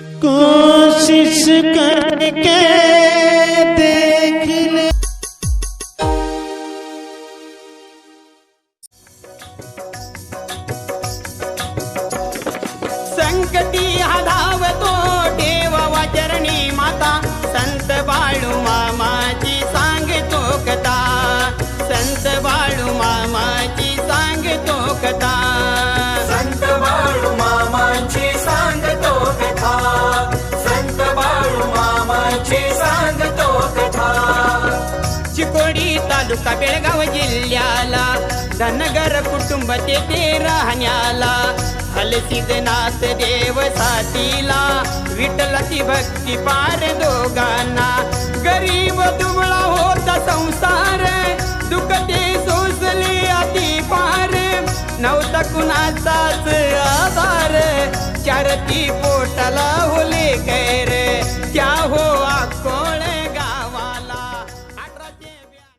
कोशिश करके देख ले। संकटी हा धावतो ठेवा चरणी माता, संत बाळू मामाची सांगतो कथा, संत बाळू मामाची सांगतो कथा, संत बाळू मामाची सांगतो कथा, संत बाळू मामाची सांगतो कथा। चिकोडी तालुका बेळगाव जिल्ह्याला धनगर कुटुंब तेथे राहण्याला, हलसिद्धनाथ देव साथीला, विठ्ठलाची भक्ती पार दोघांना, गरीब दुबळा होता संसार, दुःख ते सोसले अति पार, नव्हता कुणाचाच आधार, चारती पोटाला होले कैर,